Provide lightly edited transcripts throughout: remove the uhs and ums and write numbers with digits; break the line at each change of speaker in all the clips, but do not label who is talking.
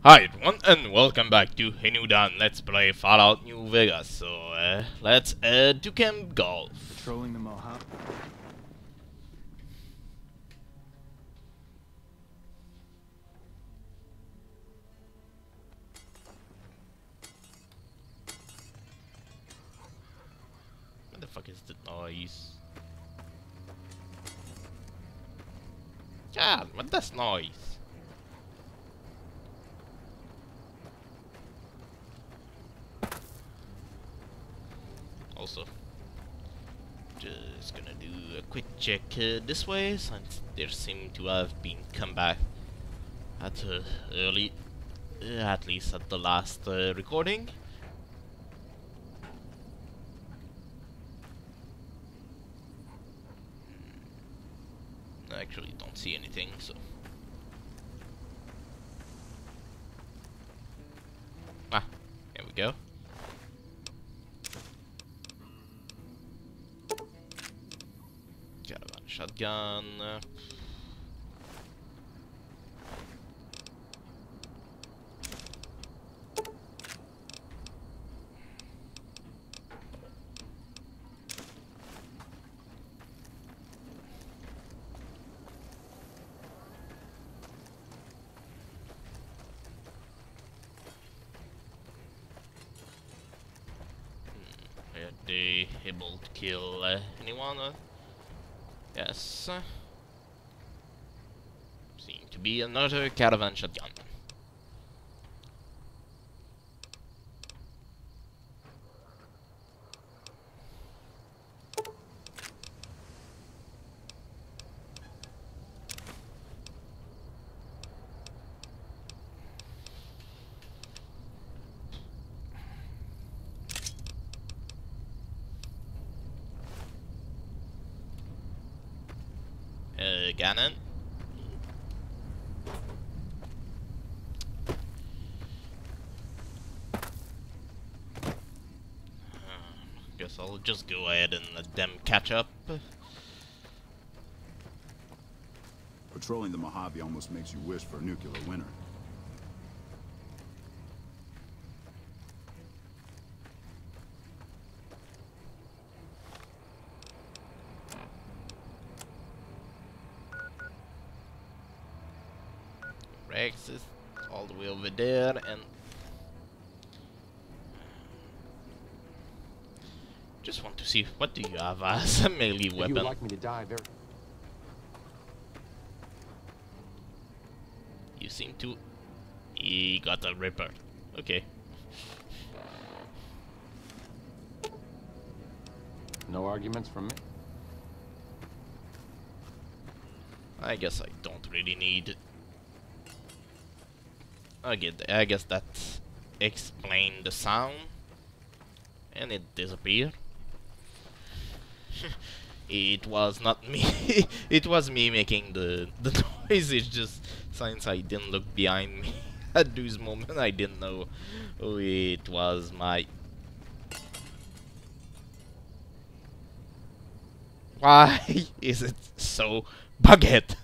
Hi everyone, and welcome back to a new done Let's Play Fallout New Vegas. So, let's head to Camp Golf.
Patrolling the Mojave.
What the fuck is the noise? God, what this noise? Also, just gonna do a quick check this way, since there seem to have been come back at early, at least at the last recording. I actually don't see anything, so. Ah, here we go. Caravan shotgun. Are they able to kill anyone? Yes. Seem to be another caravan shotgun. Gannon. Guess I'll just go ahead and let them catch up.
Patrolling the Mojave almost makes you wish for a nuclear winter.
Rex is all the way over there, and just want to see, what do you have as a melee
If
weapon?
you would like me to die very...
You seem to... He got a Ripper. Okay.
No arguments from me.
I guess I don't really need... I guess that explained the sound. And it disappeared. It was not me. It was me making the noise. It's just since I didn't look behind me at this moment, I didn't know it was my... Why is it so bugged?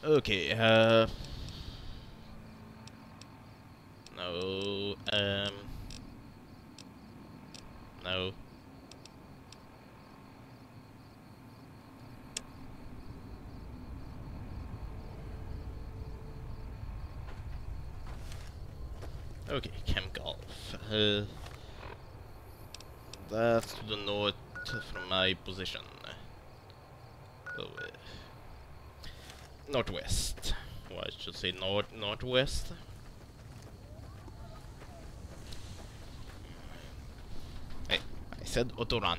Okay, no, no. Okay, Camp Golf. That's to the north from my position. So, northwest. Well, I should say northwest. Hey, I said auto run.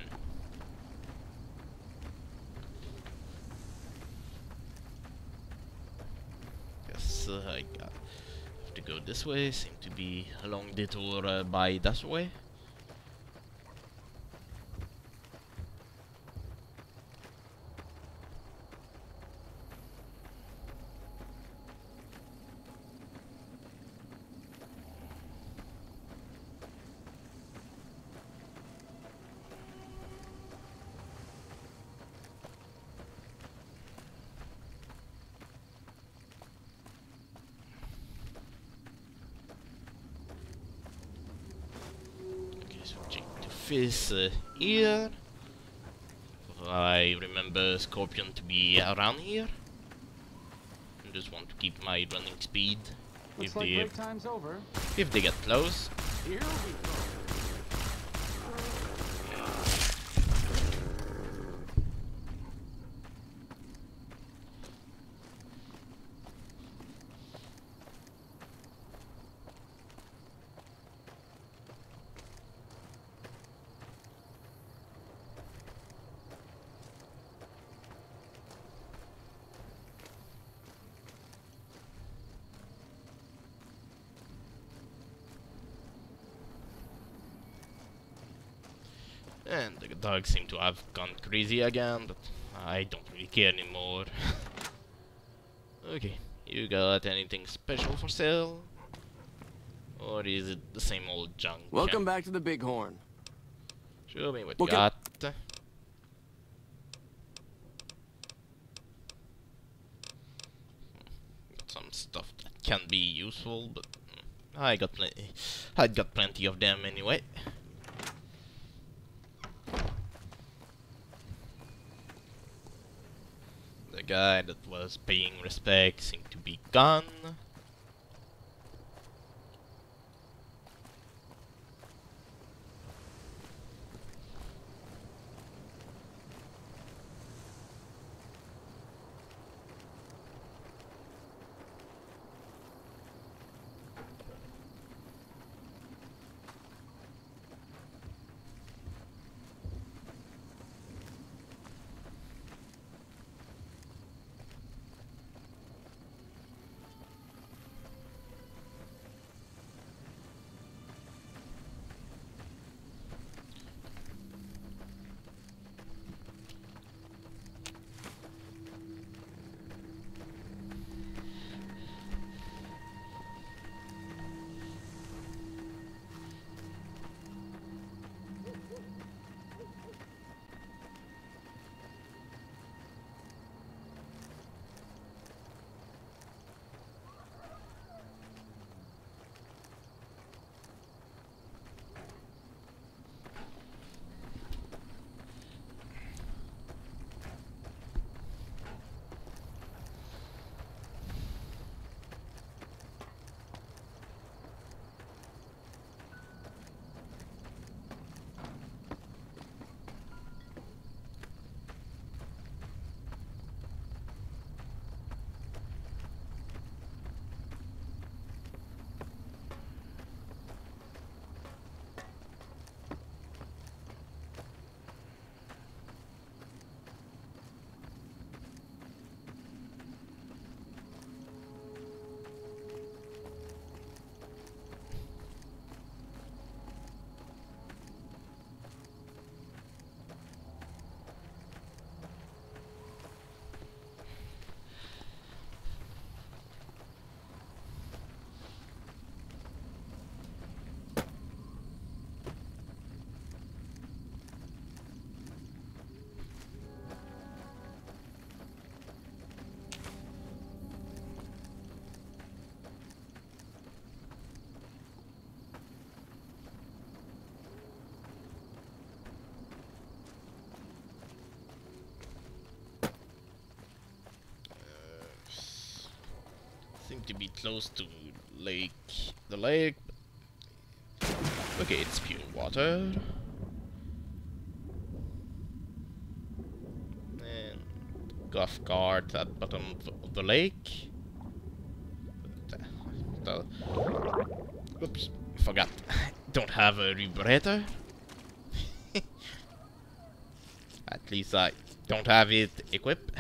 Yes, I got have to go this way. Seem to be a long detour by that way. office here. I remember Scorpion to be around here. I just want to keep my running speed.
Looks like break time's over.
If they get close.
Here we go.
And the dogs seem to have gone crazy again, but I don't really care anymore. Okay, you got anything special for sale? Or is it the same old junk?
Welcome back to the Bighorn.
Show me what you got. Some stuff that can be useful, but I got plenty. I'd got plenty of them anyway. The guy that was paying respect seemed to be gone. Seem to be close to the lake. Okay, it's pure water. And golf cart at bottom of the lake. Oops, forgot. Don't have a rebreather. At least I don't have it equipped.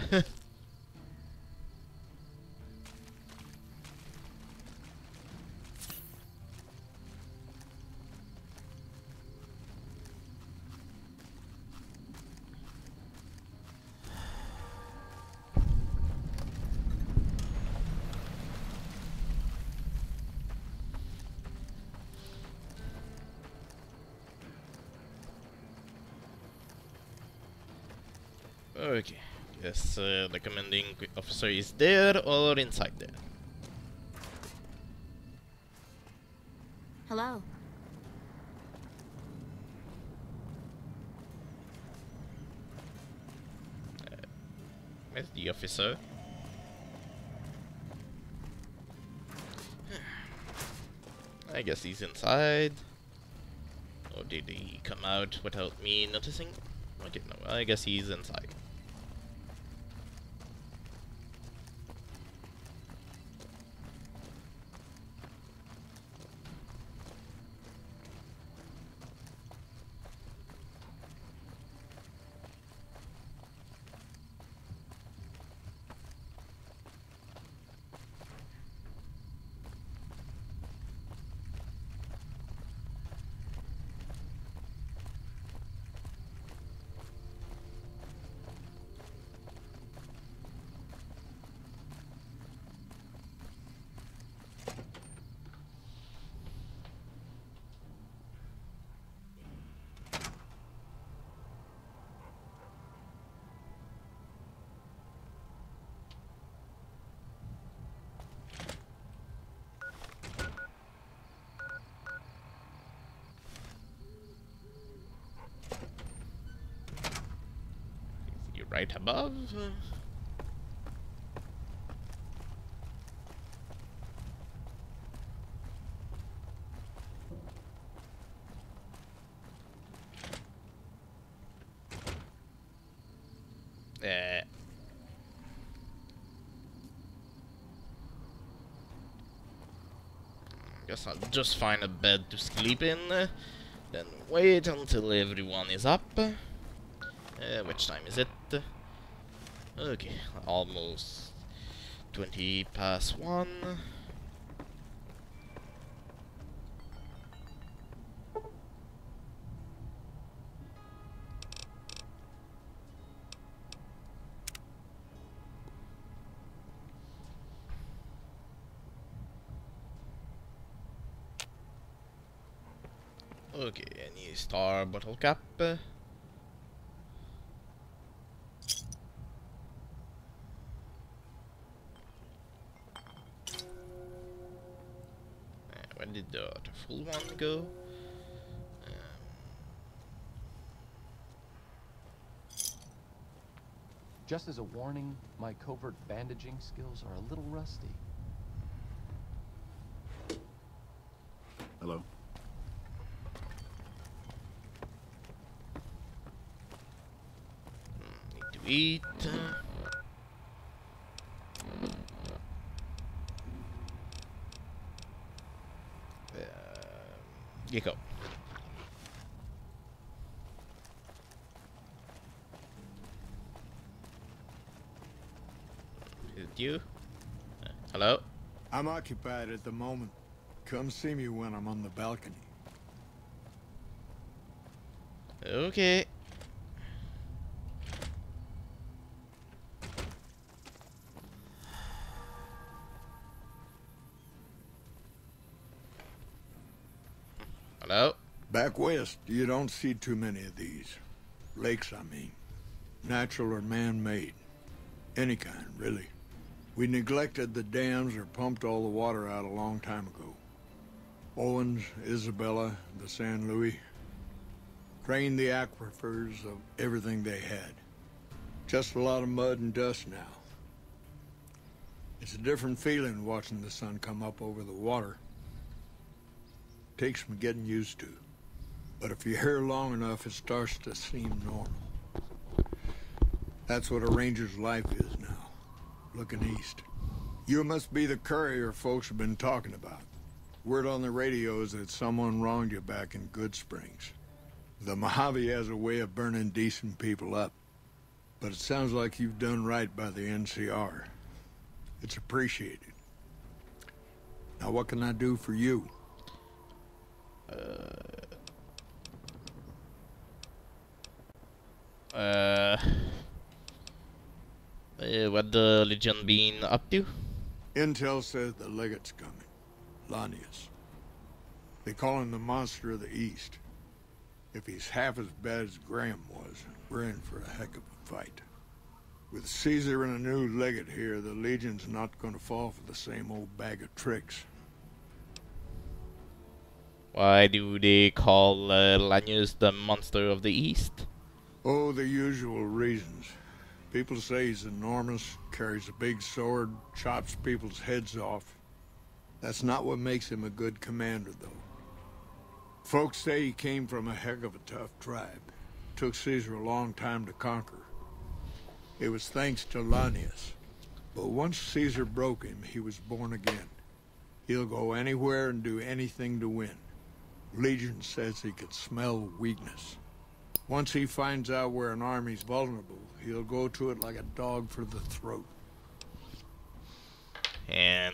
Okay, yes, the commanding officer is there or inside there.
Hello.
Where's the officer? I guess he's inside. Or did he come out without me noticing? Okay, no, I guess he's inside. Is he right above? Guess I'll just find a bed to sleep in, then wait until everyone is up. Which time is it? Okay, almost 20 past 1. Okay, any star bottle cap? Where did the full one go?
Just as a warning, my covert bandaging skills are a little rusty.
Hello?
Need to eat. Gecko. Is it you? Hello?
I'm occupied at the moment. Come see me when I'm on the balcony.
Okay. Hello?
Back west, you don't see too many of these. Lakes, I mean. Natural or man-made. Any kind, really. We neglected the dams or pumped all the water out a long time ago. Owens, Isabella, the San Luis. Drained the aquifers of everything they had. Just a lot of mud and dust now. It's a different feeling watching the sun come up over the water. Takes some getting used to. But if you're here long enough, it starts to seem normal. That's what a ranger's life is now, looking east. You must be the courier folks have been talking about. Word on the radio is that someone wronged you back in Good Springs. The Mojave has a way of burning decent people up. But it sounds like you've done right by the NCR. It's appreciated. Now what can I do for you?
What the Legion been up to?
Intel says the legate's coming. Lanius. They call him the monster of the East. If he's half as bad as Graham was, we're in for a heck of a fight. With Caesar and a new legate here, the Legion's not going to fall for the same old bag of tricks.
Why do they call Lanius the monster of the East?
Oh, the usual reasons. People say he's enormous, carries a big sword, chops people's heads off. That's not what makes him a good commander, though. Folks say he came from a heck of a tough tribe. Took Caesar a long time to conquer. It was thanks to Lanius. But once Caesar broke him, he was born again. He'll go anywhere and do anything to win. Legion says he can smell weakness. Once he finds out where an army's vulnerable, he'll go to it like a dog for the throat.
And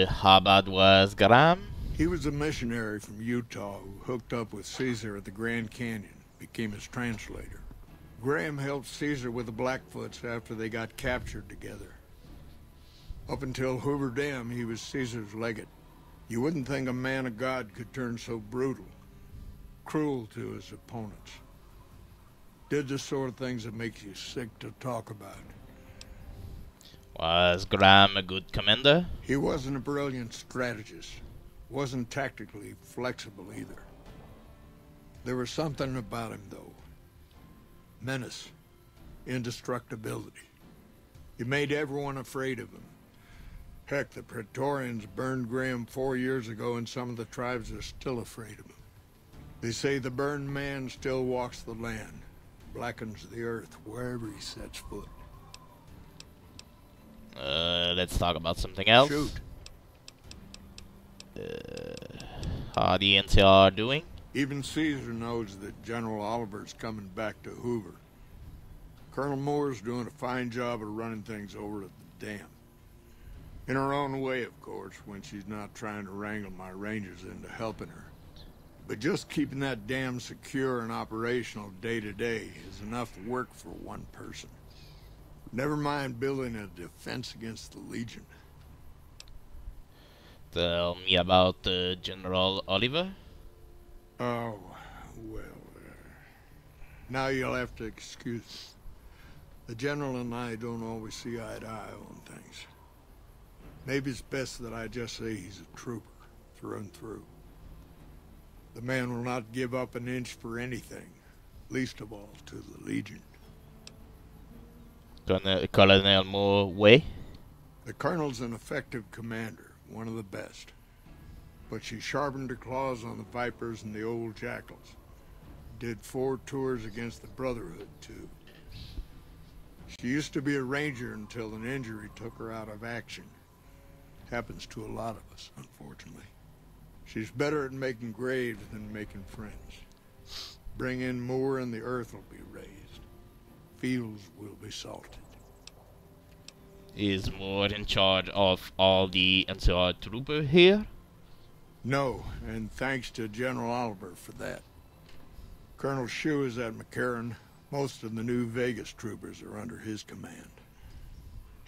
how bad was Graham?
He was a missionary from Utah who hooked up with Caesar at the Grand Canyon, became his translator. Graham helped Caesar with the Blackfoots after they got captured together. Up until Hoover Dam, he was Caesar's legate. You wouldn't think a man of God could turn so brutal, cruel to his opponents. Did the sort of things that make you sick to talk about.
Was Graham a good commander?
He wasn't a brilliant strategist. Wasn't tactically flexible either. There was something about him, though. Menace. Indestructibility. He made everyone afraid of him. Heck, the Praetorians burned Graham 4 years ago, and some of the tribes are still afraid of him. They say the burned man still walks the land, blackens the earth wherever he sets foot.
Let's talk about something else.
Shoot.
How the NCR doing?
Even Caesar knows that General Oliver's coming back to Hoover. Colonel Moore's doing a fine job of running things over at the dam. In her own way, of course, when she's not trying to wrangle my rangers into helping her. But just keeping that dam secure and operational day to day is enough work for one person. Never mind building a defense against the Legion.
Tell me about General Oliver.
Oh, well, now you'll have to excuse me. The General and I don't always see eye to eye on things. Maybe it's best that I just say he's a trooper, through and through. The man will not give up an inch for anything, least of all to the Legion.
Colonel Moore way?
The Colonel's an effective commander, one of the best. But she sharpened her claws on the Vipers and the old Jackals. Did 4 tours against the Brotherhood, too. She used to be a ranger until an injury took her out of action. Happens to a lot of us, unfortunately. She's better at making graves than making friends. Bring in Moore and the earth will be raised. Fields will be salted.
Is Moore in charge of all the NCR trooper here?
No, and thanks to General Oliver for that. Colonel Shue is at McCarran. Most of the new Vegas troopers are under his command.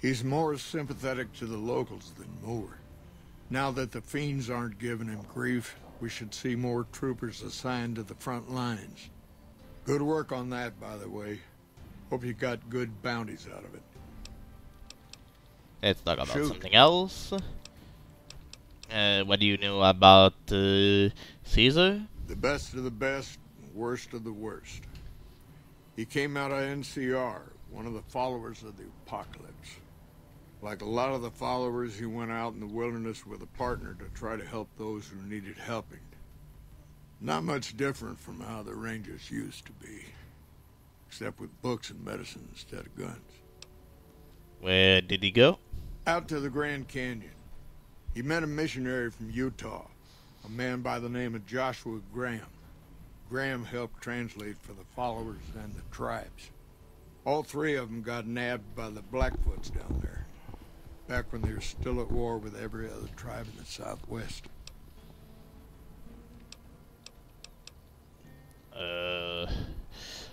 He's more sympathetic to the locals than Moore. Now that the fiends aren't giving him grief, we should see more troopers assigned to the front lines. Good work on that, by the way. Hope you got good bounties out of it.
Let's talk about
Shoot.
something else. What do you know about Caesar?
The best of the best, worst of the worst. He came out of NCR, one of the followers of the apocalypse. Like a lot of the followers, he went out in the wilderness with a partner to try to help those who needed helping. Not much different from how the Rangers used to be, except with books and medicine instead of guns.
Where did he go?
Out to the Grand Canyon. He met a missionary from Utah, a man by the name of Joshua Graham. Graham helped translate for the followers and the tribes. All 3 of them got nabbed by the Blackfoots down there, back when they were still at war with every other tribe in the Southwest.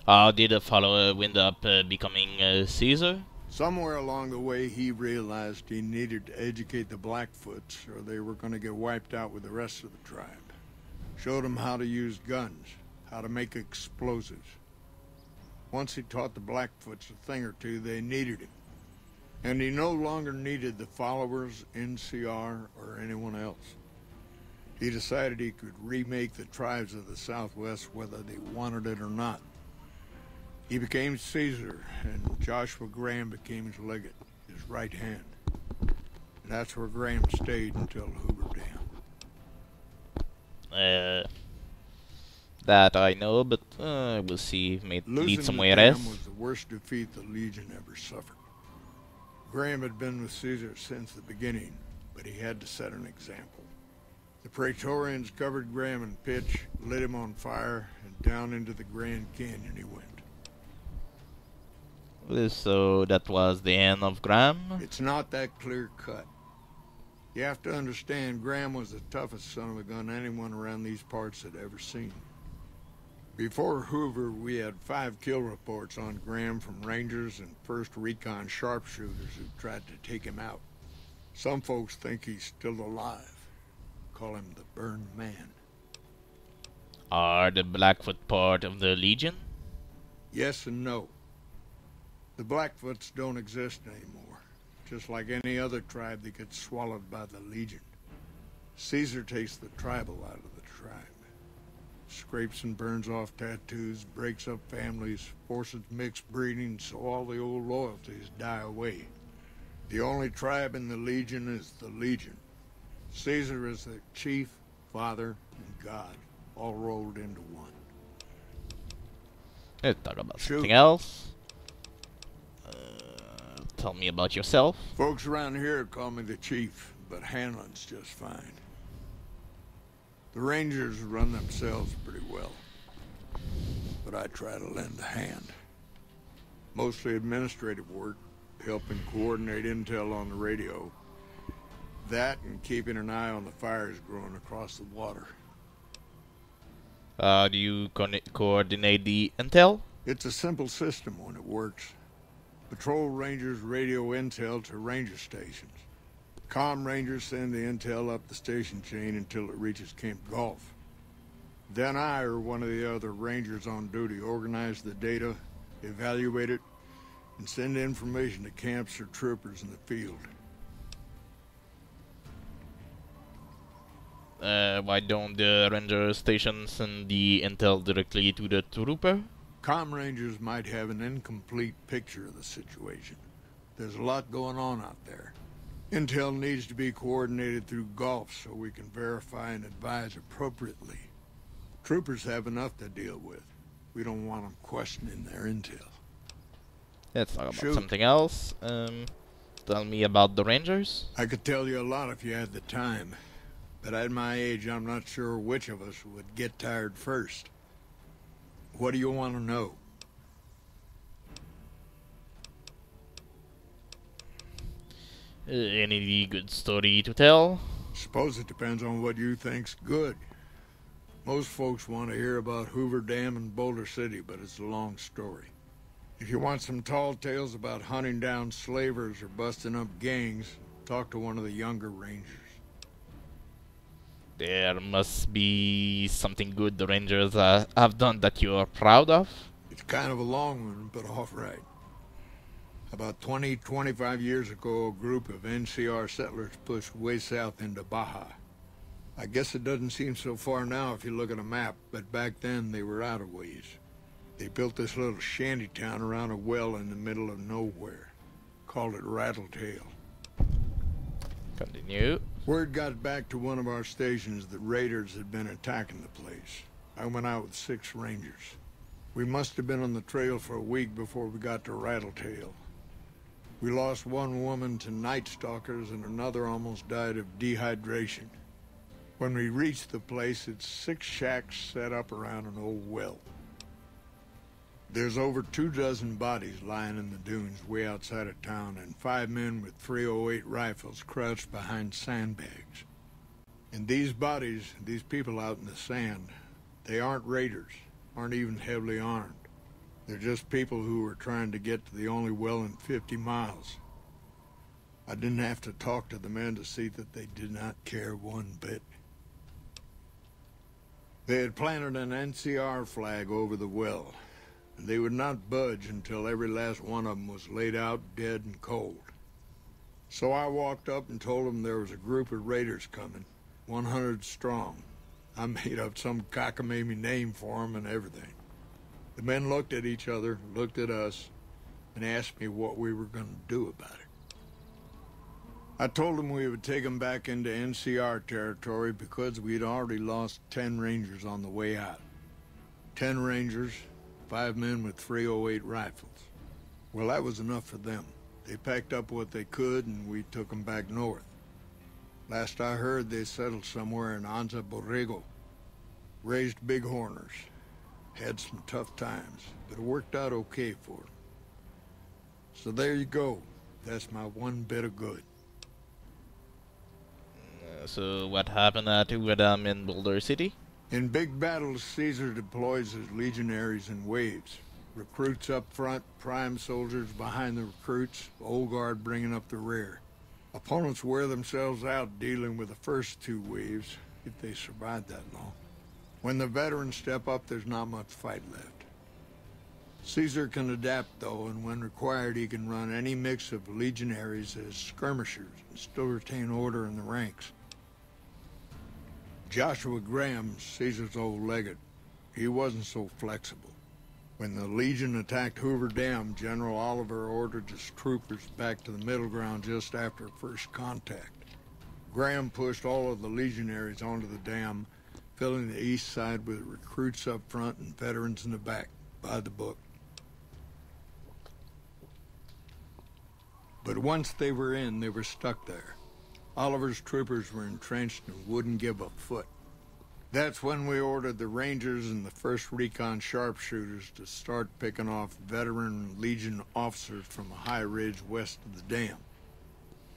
How did a follower wind up becoming Caesar?
Somewhere along the way, he realized he needed to educate the Blackfoots, or they were going to get wiped out with the rest of the tribe. Showed them how to use guns, how to make explosives. Once he taught the Blackfoots a thing or two, they needed him. And he no longer needed the followers, NCR, or anyone else. He decided he could remake the tribes of the Southwest whether they wanted it or not. He became Caesar, and Joshua Graham became his legate, his right hand. And that's where Graham stayed until Hoover Dam.
That I know, but we'll see if it may lead
Losing
somewhere
the dam
else.
was the worst defeat the Legion ever suffered. Graham had been with Caesar since the beginning, but he had to set an example. The Praetorians covered Graham in pitch, lit him on fire, and down into the Grand Canyon he went.
So that was the end of Graham?
It's not that clear cut. You have to understand, Graham was the toughest son of a gun anyone around these parts had ever seen. Before Hoover, we had 5 kill reports on Graham from Rangers and 1st Recon sharpshooters who tried to take him out. Some folks think he's still alive. Call him the Burned Man.
Are the Blackfoot part of the Legion?
Yes and no. The Blackfoots don't exist anymore. Just like any other tribe that gets swallowed by the Legion. Caesar takes the tribal out of the tribe. Scrapes and burns off tattoos, breaks up families, forces mixed breeding so all the old loyalties die away. The only tribe in the Legion is the Legion. Caesar is the chief, father, and god, all rolled into one.
Let's talk about
Shoot.
something else. Tell me about yourself.
Folks around here call me the chief, but handling's just fine. The Rangers run themselves pretty well, but I try to lend a hand. Mostly administrative work, helping coordinate intel on the radio. That and keeping an eye on the fires growing across the water.
Do you coordinate the intel?
It's a simple system when it works. Patrol Rangers radio intel to ranger stations. Comm Rangers send the intel up the station chain until it reaches Camp Gulf. Then I or one of the other Rangers on duty organize the data, evaluate it, and send information to camps or troopers in the field.
Why don't the ranger stations send the intel directly to the trooper?
Comm Rangers might have an incomplete picture of the situation. There's a lot going on out there. Intel needs to be coordinated through Gulf so we can verify and advise appropriately. Troopers have enough to deal with. We don't want them questioning their intel.
Let's talk about
Shoot.
something else. Tell me about the Rangers.
I could tell you a lot if you had the time. But at my age, I'm not sure which of us would get tired first. What do you want to know?
Any good story to tell?
Suppose it depends on what you think's good. Most folks want to hear about Hoover Dam and Boulder City, but it's a long story. If you want some tall tales about hunting down slavers or busting up gangs, talk to one of the younger Rangers.
There must be something good the Rangers have done that you're proud of.
It's kind of a long one, but all right. About 25 years ago, a group of NCR settlers pushed way south into Baja. I guess it doesn't seem so far now if you look at a map, but back then they were out of ways. They built this little shanty town around a well in the middle of nowhere. Called it Rattletail.
Continue.
Word got back to one of our stations that raiders had been attacking the place. I went out with 6 Rangers. We must have been on the trail for a week before we got to Rattletail. We lost one woman to night stalkers and another almost died of dehydration. When we reached the place, it's 6 shacks set up around an old well. There's over 24 bodies lying in the dunes way outside of town and 5 men with .308 rifles crouched behind sandbags. And these bodies, these people out in the sand, they aren't raiders, aren't even heavily armed. They're just people who were trying to get to the only well in 50 miles. I didn't have to talk to the men to see that they did not care one bit. They had planted an NCR flag over the well, and they would not budge until every last one of them was laid out dead and cold. So I walked up and told them there was a group of raiders coming, 100 strong. I made up some cockamamie name for them and everything. The men looked at each other, looked at us, and asked me what we were going to do about it. I told them we would take them back into NCR territory because we'd already lost 10 Rangers on the way out. 10 Rangers, 5 men with 308 rifles. Well, that was enough for them. They packed up what they could and we took them back north. Last I heard, they settled somewhere in Anza Borrego. Raised bighorners. Had some tough times, but it worked out okay for them. So there you go. That's my one bit of good.
So what happened at Uedam in Boulder City?
In big battles, Caesar deploys his legionaries in waves. Recruits up front, prime soldiers behind the recruits, old guard bringing up the rear. Opponents wear themselves out dealing with the first 2 waves, if they survive that long. When the veterans step up, there's not much fight left. Caesar can adapt, though, and when required, he can run any mix of legionaries as skirmishers and still retain order in the ranks. Joshua Graham, Caesar's old legate, he wasn't so flexible. When the Legion attacked Hoover Dam, General Oliver ordered his troopers back to the middle ground just after first contact. Graham pushed all of the legionaries onto the dam, filling the east side with recruits up front and veterans in the back, by the book. But once they were in, they were stuck there. Oliver's troopers were entrenched and wouldn't give a foot. That's when we ordered the Rangers and the 1st Recon sharpshooters to start picking off veteran Legion officers from a high ridge west of the dam.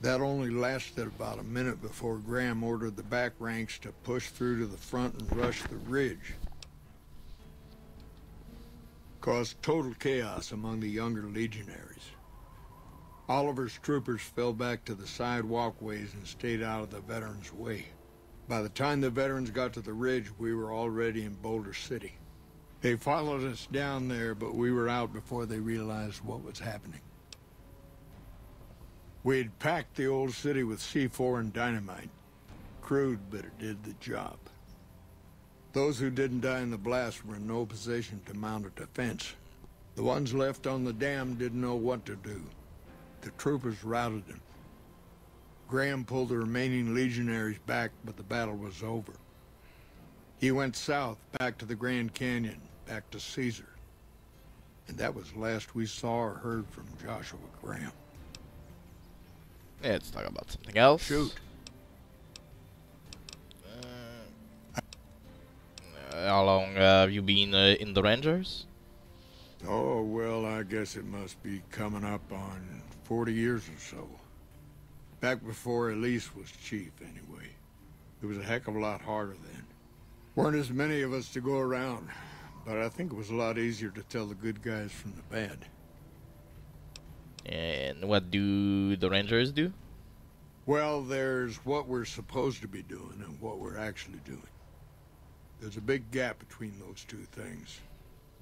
That only lasted about a minute before Graham ordered the back ranks to push through to the front and rush the ridge. Caused total chaos among the younger legionaries. Oliver's troopers fell back to the side walkways and stayed out of the veterans' way. By the time the veterans got to the ridge, we were already in Boulder City. They followed us down there, but we were out before they realized what was happening. We'd packed the old city with C4 and dynamite. Crude, but it did the job. Those who didn't die in the blast were in no position to mount a defense. The ones left on the dam didn't know what to do. The troopers routed them. Graham pulled the remaining legionaries back, but the battle was over. He went south, back to the Grand Canyon, back to Caesar. And that was the last we saw or heard from Joshua Graham.
Yeah, let's talk about something else.
Shoot.
How long have you been in the Rangers?
Oh, well, I guess it must be coming up on 40 years or so. Back before Elise was chief, anyway. It was a heck of a lot harder then. Weren't as many of us to go around, but I think it was a lot easier to tell the good guys from the bad.
And what do the Rangers do?
Well, there's what we're supposed to be doing and what we're actually doing. There's a big gap between those 2 things.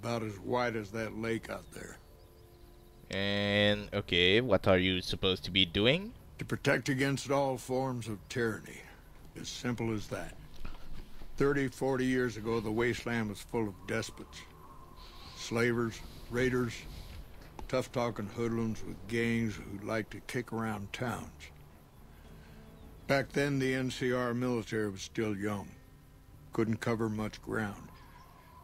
About as wide as that lake out there.
And, okay, what are you supposed to be doing?
To protect against all forms of tyranny. As simple as that. 30, 40 years ago, the wasteland was full of despots. Slavers, raiders, tough-talking hoodlums with gangs who liked to kick around towns. Back then, the NCR military was still young. Couldn't cover much ground.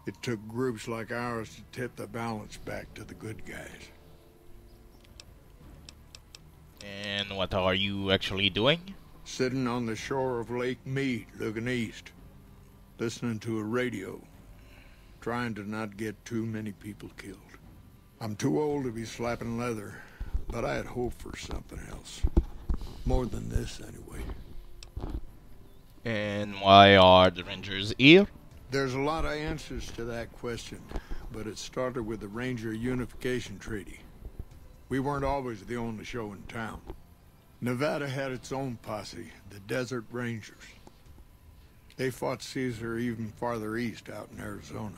It took groups like ours to tip the balance back to the good guys.
And what are you actually doing?
Sitting on the shore of Lake Mead, looking east. Listening to a radio. Trying to not get too many people killed. I'm too old to be slapping leather, but I had hoped for something else. More than this, anyway.
And why are the Rangers here?
There's a lot of answers to that question, but it started with the Ranger Unification Treaty. We weren't always the only show in town. Nevada had its own posse, the Desert Rangers. They fought Caesar even farther east, out in Arizona.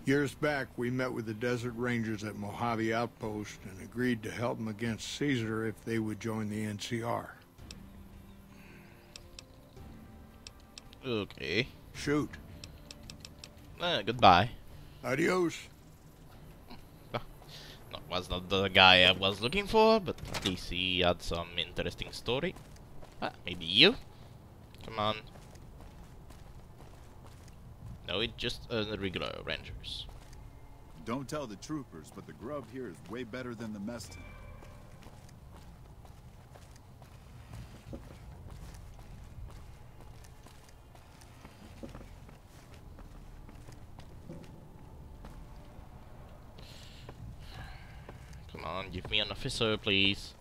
Years back, we met with the Desert Rangers at Mojave Outpost and agreed to help them against Caesar if they would join the NCR.
Okay.
Shoot.
Goodbye.
Adios.
was not the guy I was looking for, but at least he had some interesting story. Ah, maybe you? Come on. No, it's just regular rangers.
Don't tell the troopers, but the grub here is way better than the mess tent.
Come on, give me an officer, please.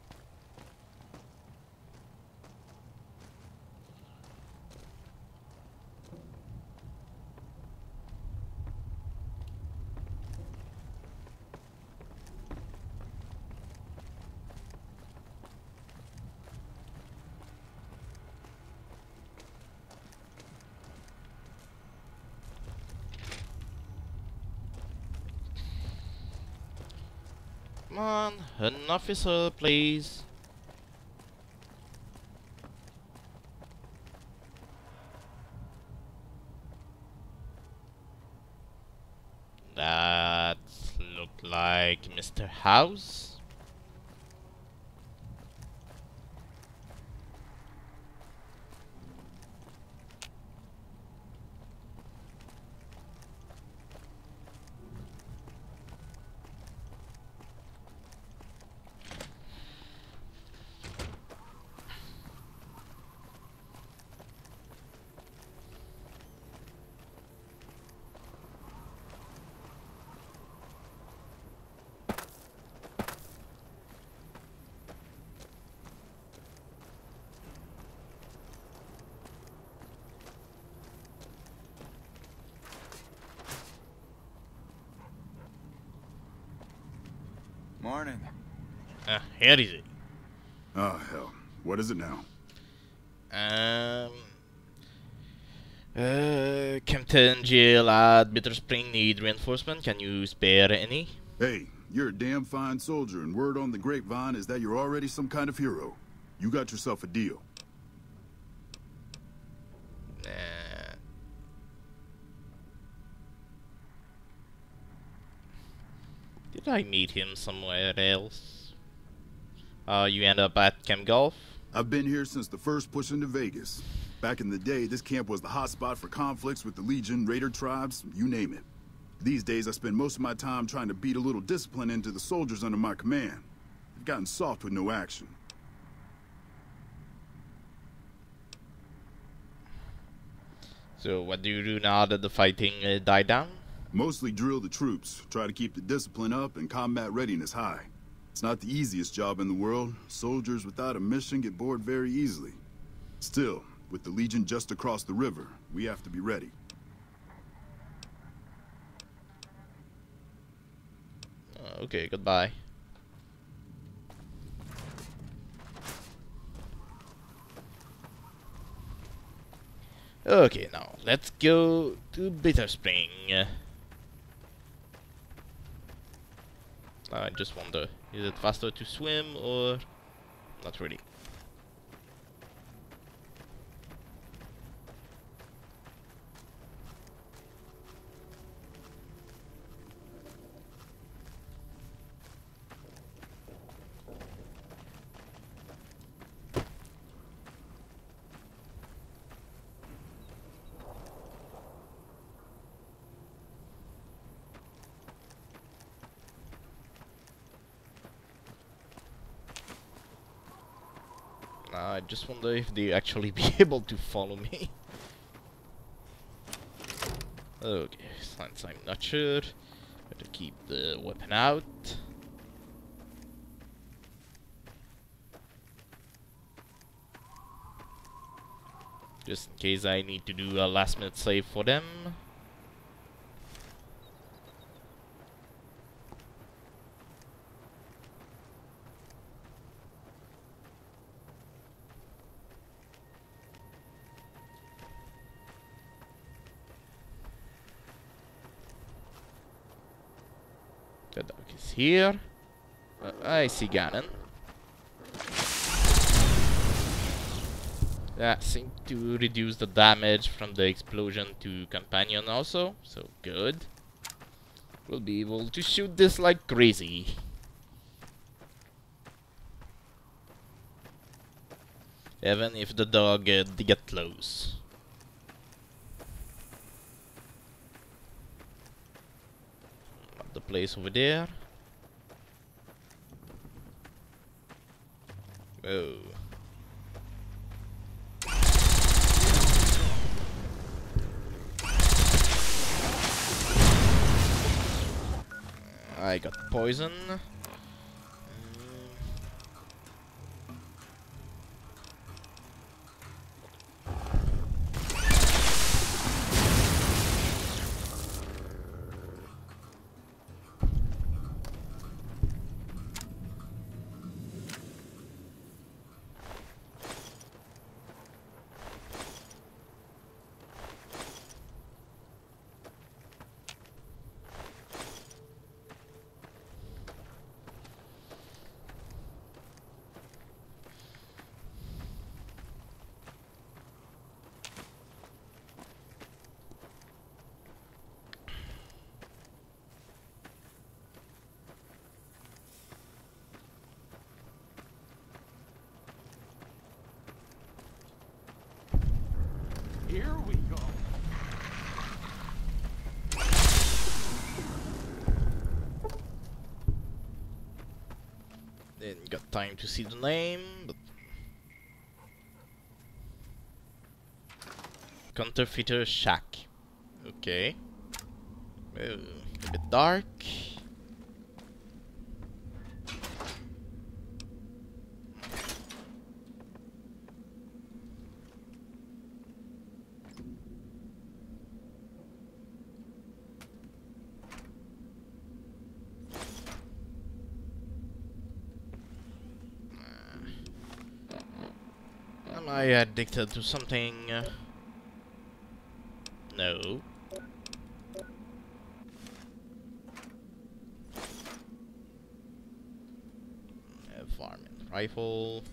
Come on, an officer, please. That looked like Mr. House.
Morning.
Here is it.
Oh, hell. What is it now?
Captain Jill at Bitter Spring need reinforcement. Can you spare any?
Hey, you're a damn fine soldier, and word on the grapevine is that you're already some kind of hero. You got yourself a deal.
Did I meet him somewhere else? You end up at Camp Golf?
I've been here since the first push into Vegas. Back in the day, this camp was the hotspot for conflicts with the Legion, Raider tribes, you name it. These days, I spend most of my time trying to beat a little discipline into the soldiers under my command. They've gotten soft with no action.
So what do you do now that the fighting died down?
Mostly drill the troops, try to keep the discipline up and combat readiness high. It's not the easiest job in the world. Soldiers without a mission get bored very easily. Still, with the Legion just across the river, we have to be ready.
Okay, goodbye. Okay, now let's go to Bitter Spring. I just wonder, is it faster to swim or not really? I just wonder if they actually be able to follow me. Okay, since I'm not sure, better keep the weapon out. Just in case I need to do a last minute save for them. The dog is here. I see Ganon. That seemed to reduce the damage from the explosion to companion also, so good. We'll be able to shoot this like crazy. even if the dog get close. The place over there. Oh. I got poison.
Here we go.
Didn't got time to see the name, but Counterfeiter Shack. Okay. Oh, a bit dark. Am I addicted to something? No. Farming rifle.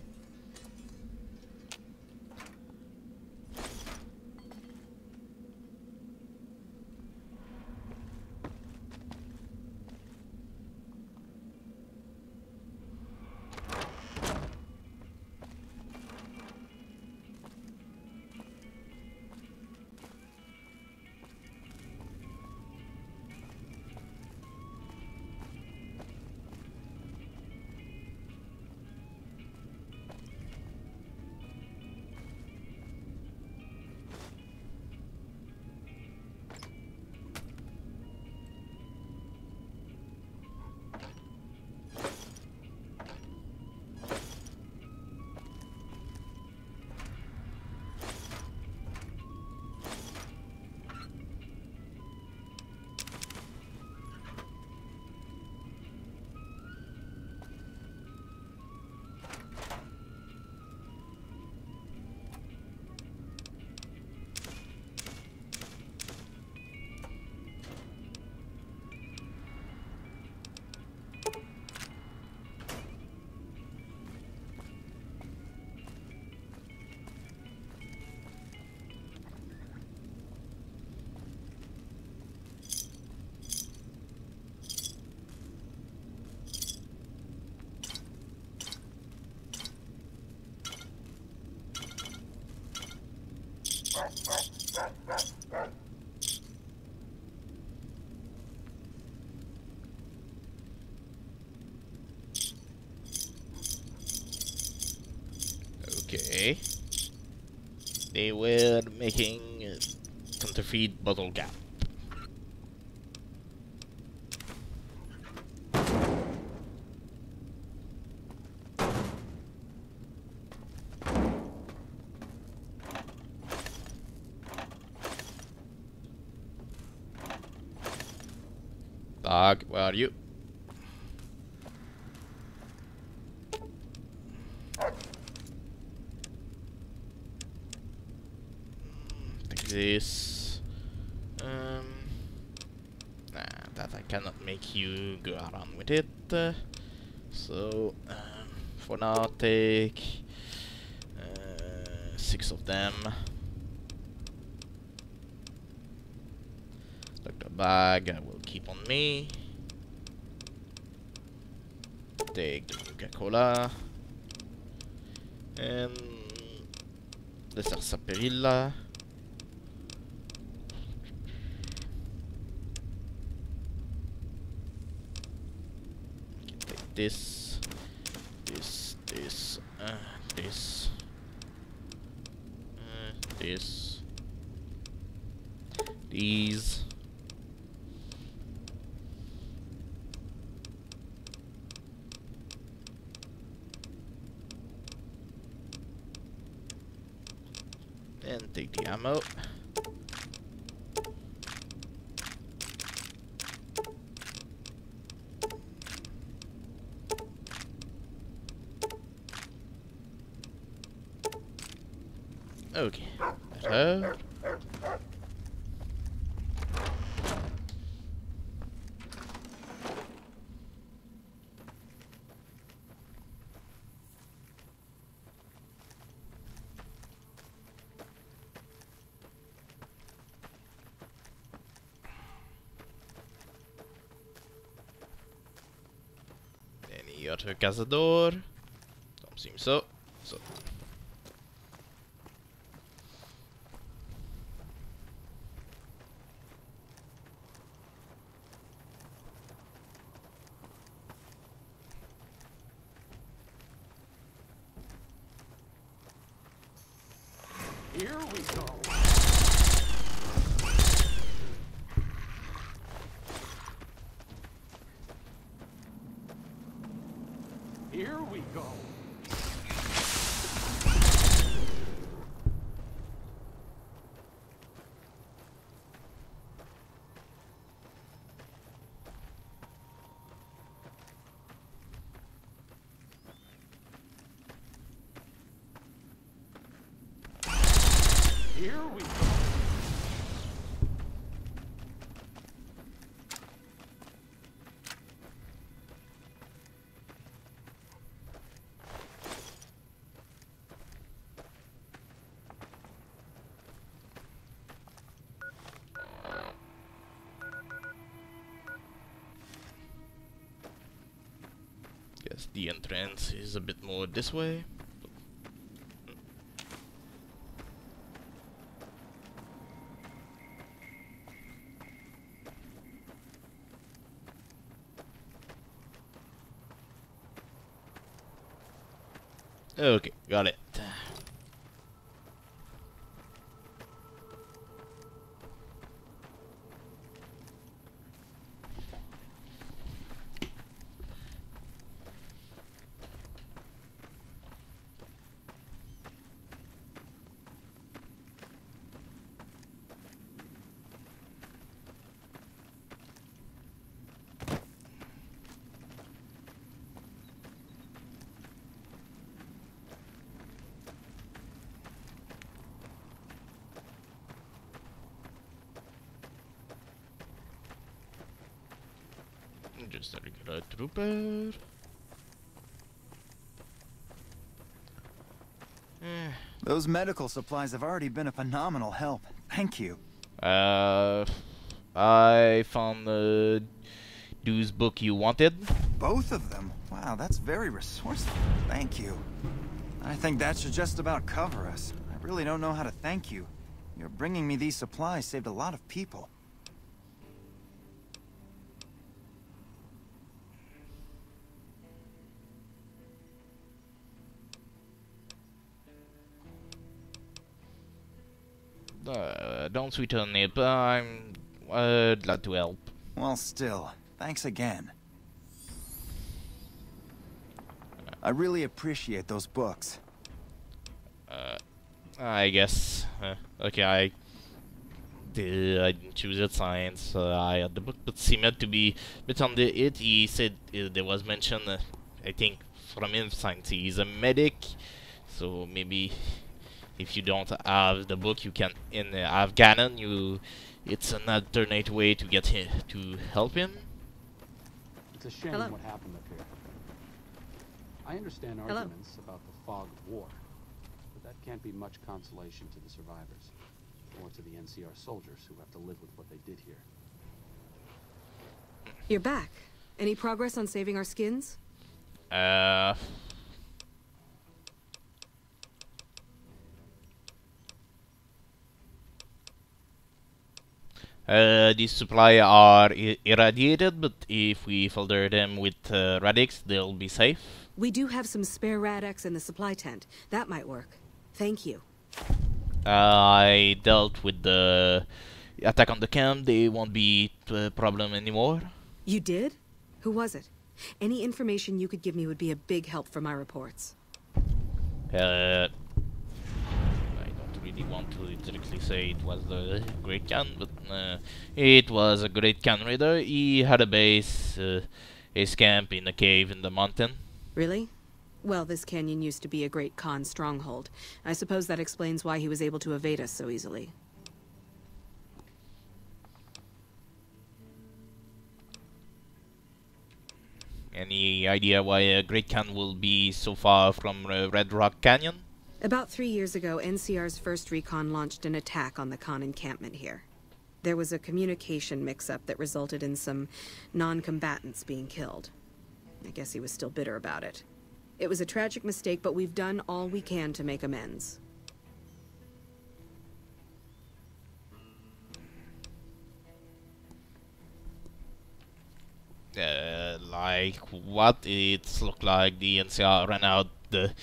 Okay. They were making counterfeit bottle cap. Dog, where are you? Take this. Nah, that I cannot make you go around with it. So, for now, take 6 of them. Like the bag, I will keep on me. Take the Coca-Cola. And the sarsaparilla. Take this, this, this, this, this, these. And take the ammo. Okay, better. Any other cazador? Don't seem so. So.
Here we go. Here we go. Here we go.
Guess the entrance is a bit more this way. Okay, got it. Just a regular trooper.
Those medical supplies have already been a phenomenal help. Thank you.
I found the dude's book you wanted.
Both of them? Wow, that's very resourceful. Thank you. I think that should just about cover us. I really don't know how to thank you. Your bringing me these supplies saved a lot of people.
Don't sweeten it, but I'm glad to help.
Well, still, thanks again. I really appreciate those books.
I guess. Okay, I didn't choose it, science. I had the book, but seemed to be a bit on it. He said there was mention, I think, from him, science. He's a medic, so maybe if you don't have the book, you can in Afghanan. It's an alternate way to get him to help him.
It's a shame what happened up here. I understand arguments about the fog of war, but that can't be much consolation to the survivors, or to the NCR soldiers who have to live with what they did here.
You're back. Any progress on saving our skins?
These supply are irradiated, but if we filter them with radix, they'll be safe.
We do have some spare Rad-X in the supply tent. That might work. Thank you.
I dealt with the attack on the camp. They won't be a problem anymore.
You did? Who was it? Any information you could give me would be a big help for my reports.
I don't really want to directly say it was the Great Khan, but it was a Great Khan raider. He had a base, his camp in a cave in the mountain.
Really? Well, this canyon used to be a Great Khan stronghold. I suppose that explains why he was able to evade us so easily.
Any idea why a Great Khan will be so far from Red Rock Canyon?
About 3 years ago, NCR's first recon launched an attack on the Khan encampment here. There was a communication mix-up that resulted in some non-combatants being killed. I guess he was still bitter about it. It was a tragic mistake, but we've done all we can to make amends.
Like what? It's looked like the NCR ran out the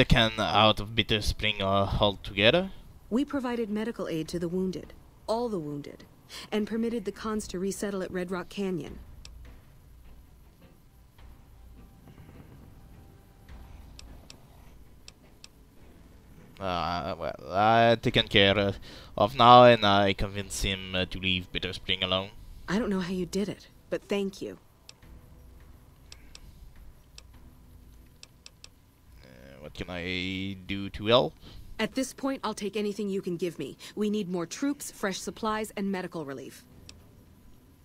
can out of Bitter Spring altogether.
We provided medical aid to the wounded, all the wounded, and permitted the Khans to resettle at Red Rock Canyon.
Well, I taken care of now, and I convinced him to leave Bitter Spring alone.
I don't know how you did it, but thank you.
What can I do to help?
At this point, I'll take anything you can give me. We need more troops, fresh supplies, and medical relief.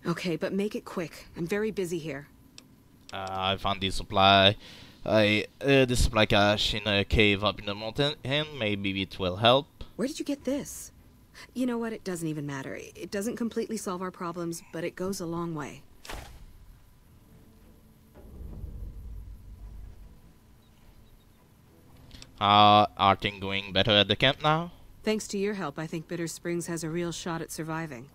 Okay, but make it quick. I'm very busy here.
I found the supply cache in a cave up in the mountain, and maybe it will help.
Where did you get this? You know what? It doesn't even matter. It doesn't completely solve our problems, but it goes a long way.
Are things going better at the camp now?
Thanks to your help, I think Bitter Springs has a real shot at surviving.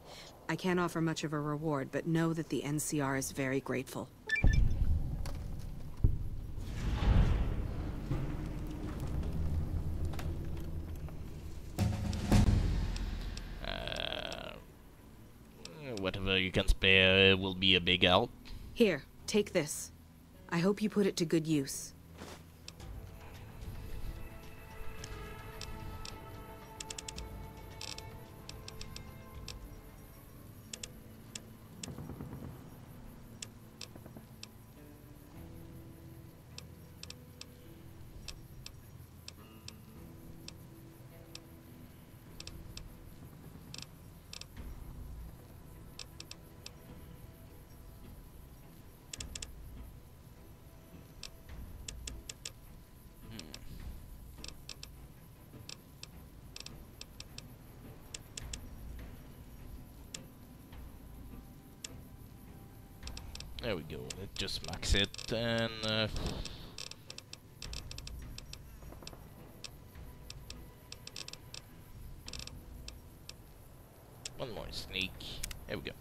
I can't offer much of a reward, but know that the NCR is very grateful.
Whatever you can spare will be a big help.
Here, take this. I hope you put it to good use.
There we go, let's just max it and one more sneak. There we go.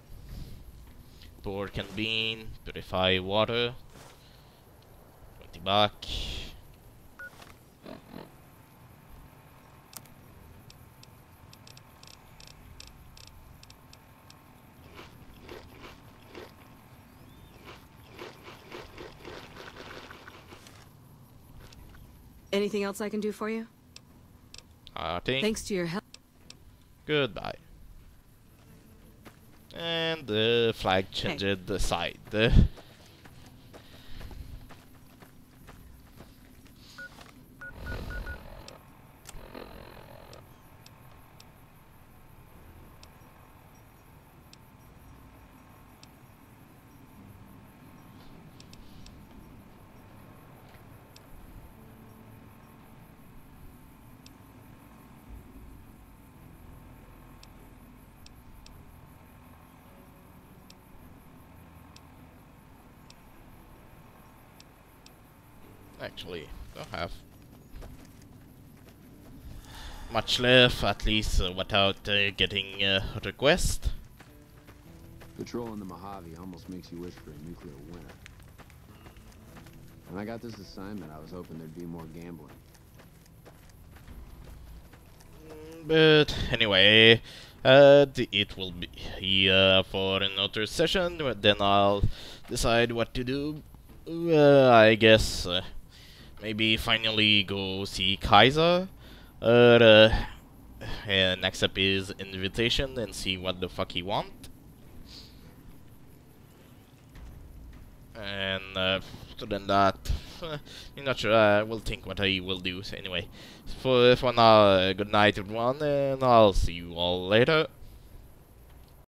Pork and bean, purify water, 20 back.
Anything else I can do for you?
Thanks
to your help.
Goodbye. And the flag changed the side. Actually, don't have much left, at least without getting a request.
Patrolling the Mojave almost makes you wish for a nuclear winter. When I got this assignment, I was hoping there'd be more gambling.
But anyway, it will be for another session. Then I'll decide what to do. I guess maybe finally go see Kaiser. And accept his invitation and see what the fuck he want. And other than that, I'm not sure. I will think what I will do. So anyway, for now, good night everyone, and I'll see you all later.